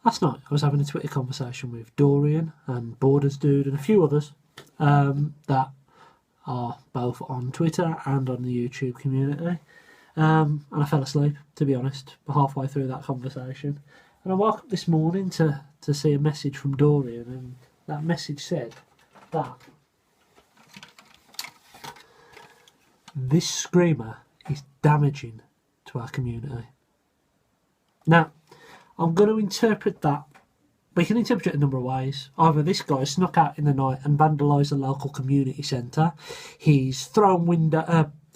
last night I was having a Twitter conversation with Dorian and Borders Dude and a few others that are both on Twitter and on the YouTube community. And I fell asleep, to be honest, halfway through that conversation. And I woke up this morning to see a message from Dorian, and that message said that this screamer is damaging to our community. Now, I'm going to interpret that. We can interpret it a number of ways. Either this guy snuck out in the night and vandalised a local community centre. He's thrown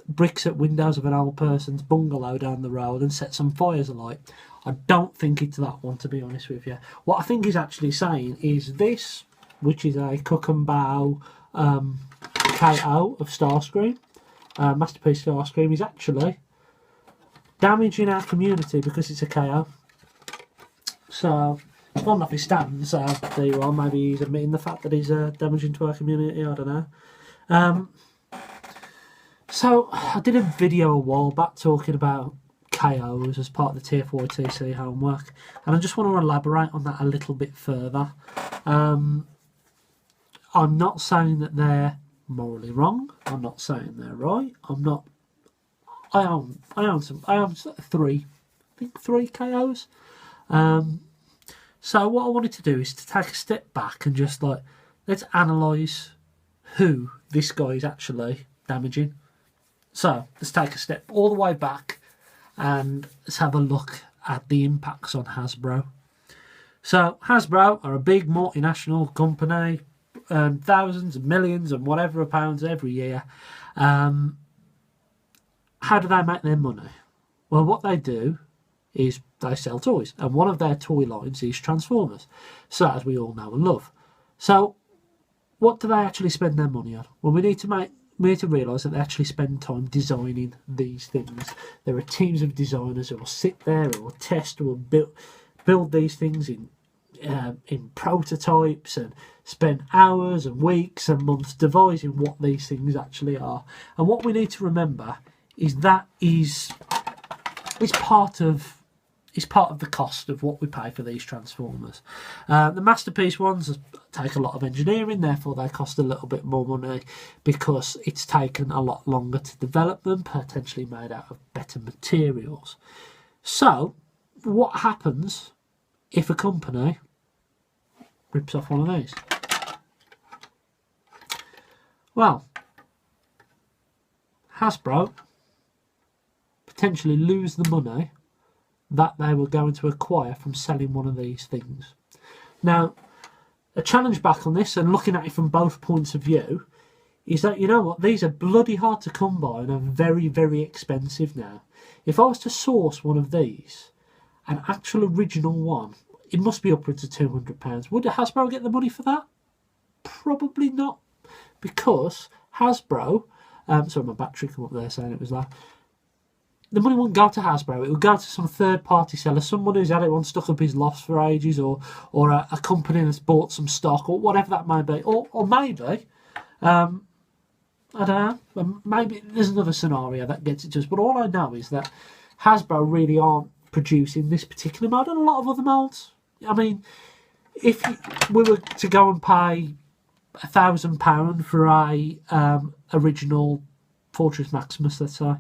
bricks at windows of an old person's bungalow down the road and set some fires alight. I don't think it's that one, to be honest with you. What I think he's actually saying is this, which is a Cook and Bow KO of Starscream, Masterpiece Starscream, is actually damaging our community because it's a KO. So it's fallen off his stand, so there you are. Maybe he's admitting the fact that he's damaging to our community, I don't know. So I did a video a while back talking about KOs as part of the Tier 4 TC homework, and I just want to elaborate on that a little bit further. I'm not saying that they're morally wrong. I'm not saying they're right. I own three KOs. So what I wanted to do is to take a step back and just let's analyse who this guy is actually damaging. So let's take a step all the way back and let's have a look at the impacts on Hasbro. So Hasbro are a big multinational company, thousands and millions and whatever of pounds every year. How do they make their money? Well, what they do is they sell toys, and one of their toy lines is Transformers, so as we all know and love. So what do they actually spend their money on? Well, we need to realise that they actually spend time designing these things. There are teams of designers who will sit there, who will test, who will build these things in prototypes and spend hours and weeks and months devising what these things actually are. And what we need to remember is that is part of the cost of what we pay for these Transformers. The Masterpiece ones take a lot of engineering, therefore they cost a little bit more money because it's taken a lot longer to develop them, potentially made out of better materials. So, what happens if a company rips off one of these? Well, Hasbro potentially lose the money that they were going to acquire from selling one of these things. Now, a challenge back on this, and looking at it from both points of view, is that, you know what, these are bloody hard to come by and are very, very expensive now. If I was to source one of these, an actual original one, it must be upwards of £200. Would Hasbro get the money for that? Probably not, because Hasbro, sorry, my battery come up there saying it was that. The money wouldn't go to Hasbro, it would go to some third-party seller, someone who's had it on stuck up his loft for ages, or a company that's bought some stock, or whatever that may be. Or maybe, I don't know, maybe there's another scenario that gets it to us, but all I know is that Hasbro really aren't producing this particular mould and a lot of other moulds. I mean, if we were to go and pay £1,000 for a original Fortress Maximus, let's say.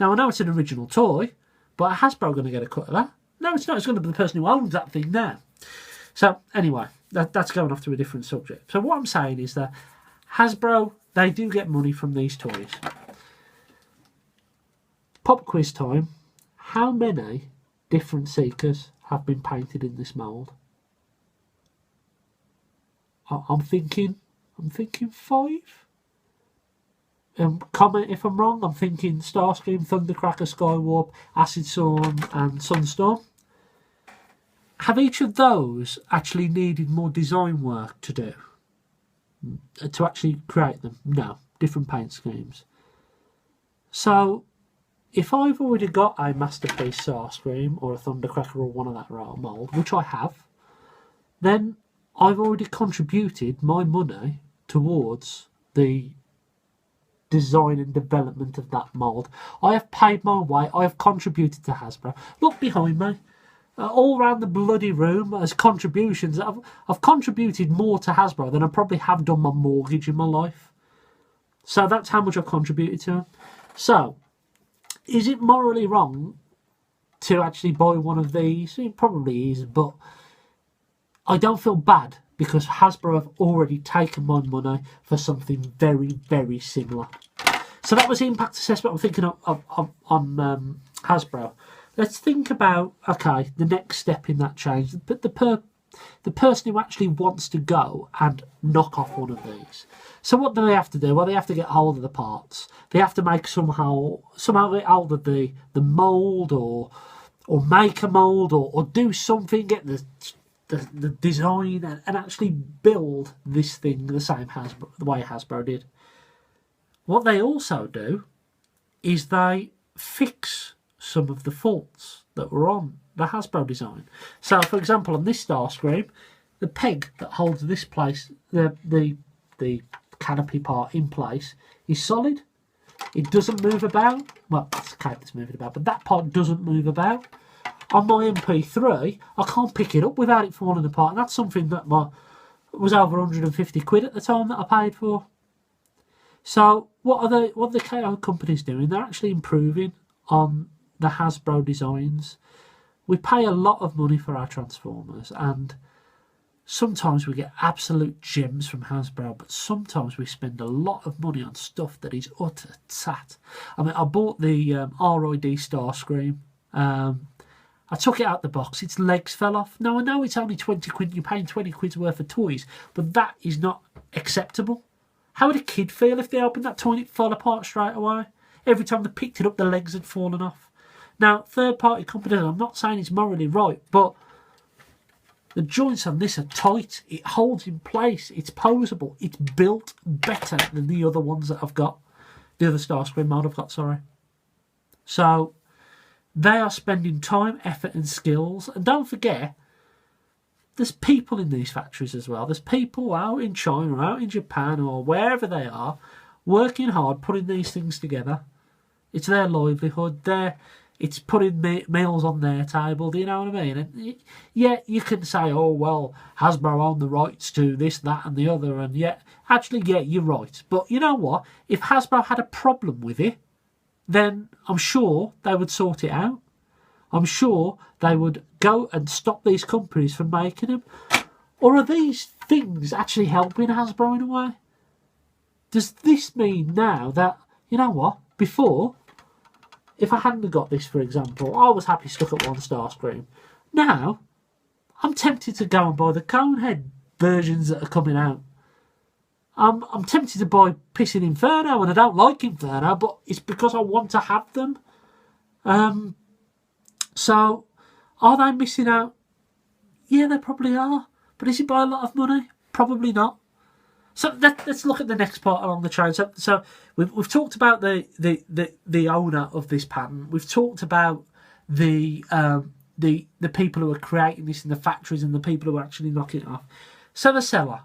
Now, I know it's an original toy, but Hasbro going to get a cut of that? No, it's not. It's going to be the person who owns that thing now. So, anyway, that's going off to a different subject. So, what I'm saying is that Hasbro, they do get money from these toys. Pop quiz time. How many different Seekers have been painted in this mould? I'm thinking 5. Comment if I'm wrong. I'm thinking Starscream, Thundercracker, Skywarp, Acid Storm and Sunstorm. Have each of those actually needed more design work to do? To actually create them? No. Different paint schemes. So, if I've already got a Masterpiece Starscream or a Thundercracker or one of that mould, which I have, then I've already contributed my money towards the design and development of that mould. I have paid my way. I have contributed to Hasbro. Look behind me. all around the bloody room as contributions. I've contributed more to Hasbro than I probably have done my mortgage in my life. So that's how much I've contributed to them. So, is it morally wrong to actually buy one of these? It probably is, but I don't feel bad because Hasbro have already taken my money for something very, very similar. So that was the impact assessment I'm thinking of on Hasbro. Let's think about, okay, the next step in that change. But the person who actually wants to go and knock off one of these. So what do they have to do? Well, they have to get hold of the parts. They have to make somehow get hold of the mould or make a mould or do something, get the design and actually build this thing the way Hasbro did. What they also do is they fix some of the faults that were on the Hasbro design. So, for example, on this Starscream, the peg that holds this place, the canopy part in place, is solid. It doesn't move about. Well, it's the cape that's moving about, but that part doesn't move about. On my MP3, I can't pick it up without it falling apart, and that's something that was over 150 quid at the time that I paid for. So what are the KO companies doing? They're actually improving on the Hasbro designs. We pay a lot of money for our Transformers, and sometimes we get absolute gems from Hasbro, but sometimes we spend a lot of money on stuff that is utter tat. I mean, I bought the RID Starscream. I took it out the box, its legs fell off. Now, I know it's only 20 quid, you're paying 20 quid's worth of toys, but that is not acceptable. How would a kid feel if they opened that toy and it fell apart straight away? Every time they picked it up, the legs had fallen off. Now, third-party companies, I'm not saying it's morally right, but the joints on this are tight. It holds in place. It's posable. It's built better than the other ones that I've got. The other Starscream mod I've got, sorry. So, they are spending time, effort and skills. And don't forget, there's people in these factories as well. There's people out in China, or out in Japan, or wherever they are, working hard, putting these things together. It's their livelihood. It's putting meals on their table. Do you know what I mean? And yeah, you can say, oh, well, Hasbro own the rights to this, that, and the other. And yeah, actually, yeah, you're right. But you know what? If Hasbro had a problem with it, then I'm sure they would sort it out. I'm sure they would go and stop these companies from making them. Or are these things actually helping Hasbro in a way? Does this mean now that, you know what, before, if I hadn't got this, for example, I was happy stuck at one Starscream. Now, I'm tempted to go and buy the Conehead versions that are coming out. I'm tempted to buy Pissing Inferno, and I don't like Inferno, but it's because I want to have them. So, are they missing out? Yeah, they probably are. But is it by a lot of money? Probably not. So let's look at the next part along the train. So we've talked about the owner of this patent. We've talked about the people who are creating this in the factories and the people who are actually knocking it off. So the seller.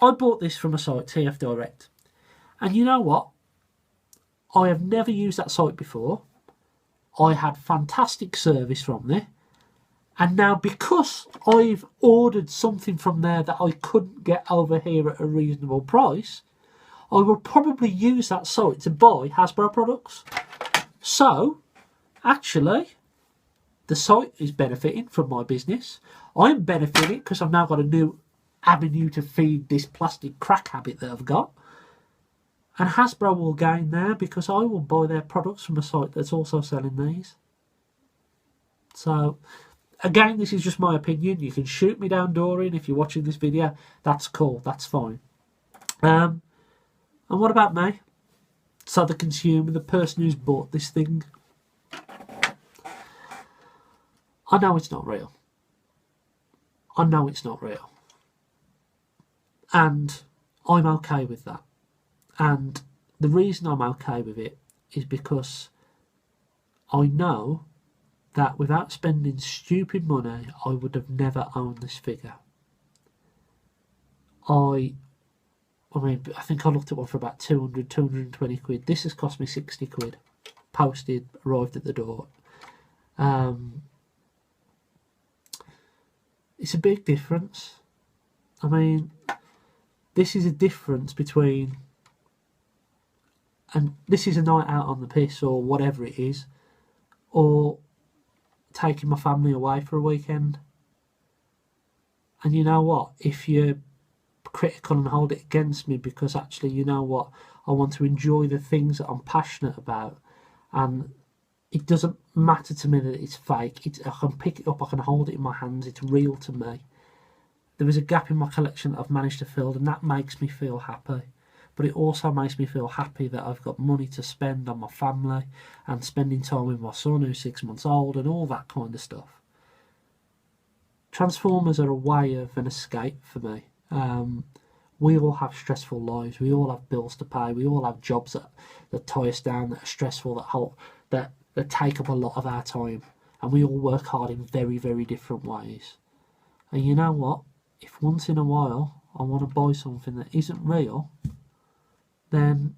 I bought this from a site, TF Direct. And you know what? I have never used that site before. I had fantastic service from there. And now because I've ordered something from there that I couldn't get over here at a reasonable price, I will probably use that site to buy Hasbro products. So, actually, the site is benefiting from my business. I'm benefiting because I've now got a new avenue to feed this plastic crack habit that I've got. And Hasbro will gain there because I will buy their products from a site that's also selling these. So, again, this is just my opinion. You can shoot me down, Doreen, if you're watching this video. That's cool. That's fine. And what about me? So the consumer, the person who's bought this thing. I know it's not real. I know it's not real. And I'm okay with that. And the reason I'm okay with it is because I know that without spending stupid money, I would have never owned this figure. I mean, I think I looked at one for about 200, 220 quid. This has cost me 60 quid. Posted, arrived at the door. It's a big difference. I mean, this is a difference between, and this is a night out on the piss or whatever it is, or taking my family away for a weekend. And you know what? If you're critical and hold it against me because actually, you know what, I want to enjoy the things that I'm passionate about, and it doesn't matter to me that it's fake. I can pick it up, I can hold it in my hands, it's real to me. There is a gap in my collection that I've managed to fill, and that makes me feel happy. But it also makes me feel happy that I've got money to spend on my family and spending time with my son who's 6 months old and all that kind of stuff. Transformers are a way of an escape for me. We all have stressful lives. We all have bills to pay. We all have jobs that tie us down, that are stressful, that take up a lot of our time. And we all work hard in very, very different ways. And you know what? If once in a while I want to buy something that isn't real, then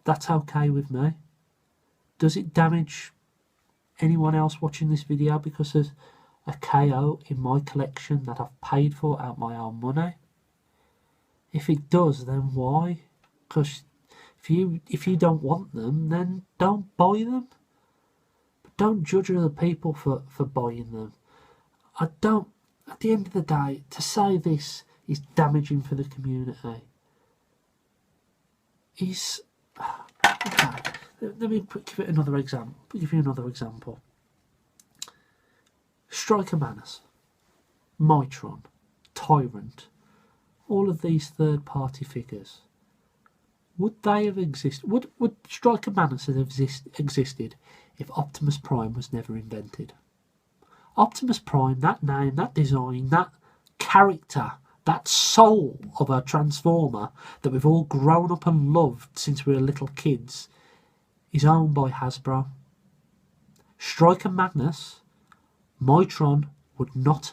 that's okay with me. Does it damage anyone else watching this video because there's a KO in my collection that I've paid for out my own money? If it does, then why? Because if you don't want them, then don't buy them. But don't judge other people for buying them. At the end of the day, to say this is damaging for the community is... Okay, let me give you another example. Striker Manus, Mitron, Tyrant, all of these third-party figures, would they have existed? Would Striker Manus have existed if Optimus Prime was never invented? Optimus Prime, that name, that design, that character, that soul of a Transformer that we've all grown up and loved since we were little kids, is owned by Hasbro. Striker Magnus, Mitron would not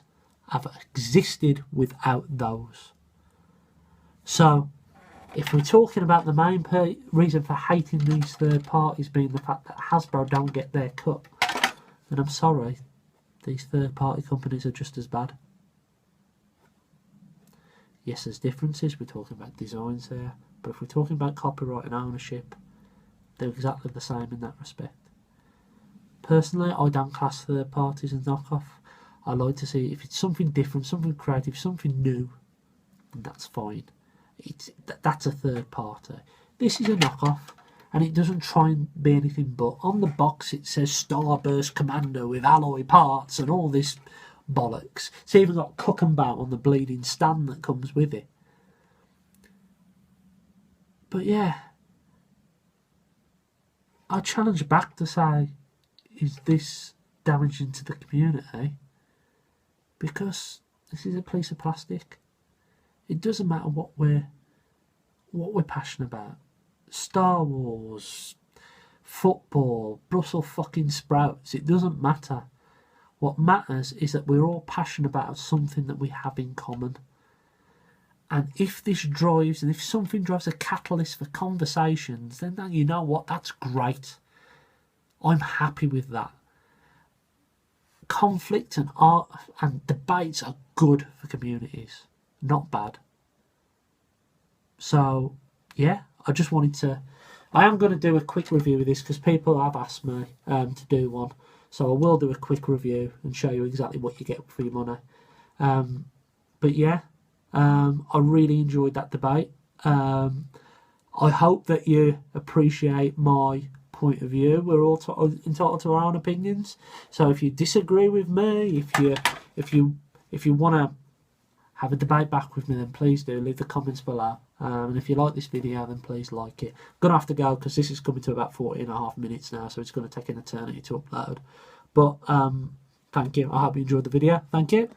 have existed without those. So, if we're talking about the main reason for hating these third parties being the fact that Hasbro don't get their cut, then I'm sorry, these third party companies are just as bad. Yes, there's differences, we're talking about designs here, but if we're talking about copyright and ownership, they're exactly the same in that respect. Personally, I don't class third parties as knockoff. I like to see if it's something different, something creative, something new, then that's fine. That's a third party. This is a knockoff, and it doesn't try and be anything but. On the box it says Starburst Commando with alloy parts and all this bollocks. It's even got Cook and Bout on the bleeding stand that comes with it. But yeah, I challenge back to say, is this damaging to the community? Because this is a piece of plastic. It doesn't matter what we're passionate about. Star Wars, football, Brussels fucking sprouts, it doesn't matter. What matters is that we're all passionate about something that we have in common. And if this drives, and if something drives a catalyst for conversations, then you know what, that's great. I'm happy with that. Conflict and art and debates are good for communities, not bad. So, yeah, I just wanted to... I am going to do a quick review of this because people have asked me to do one. So I will do a quick review and show you exactly what you get for your money. But yeah, I really enjoyed that debate. I hope that you appreciate my point of view. We're all entitled to our own opinions. So if you disagree with me, if you want to have a debate back with me, then please do leave the comments below. And if you like this video, then please like it. I'm going to have to go because this is coming to about 40.5 minutes now, so it's going to take an eternity to upload. But thank you. I hope you enjoyed the video. Thank you.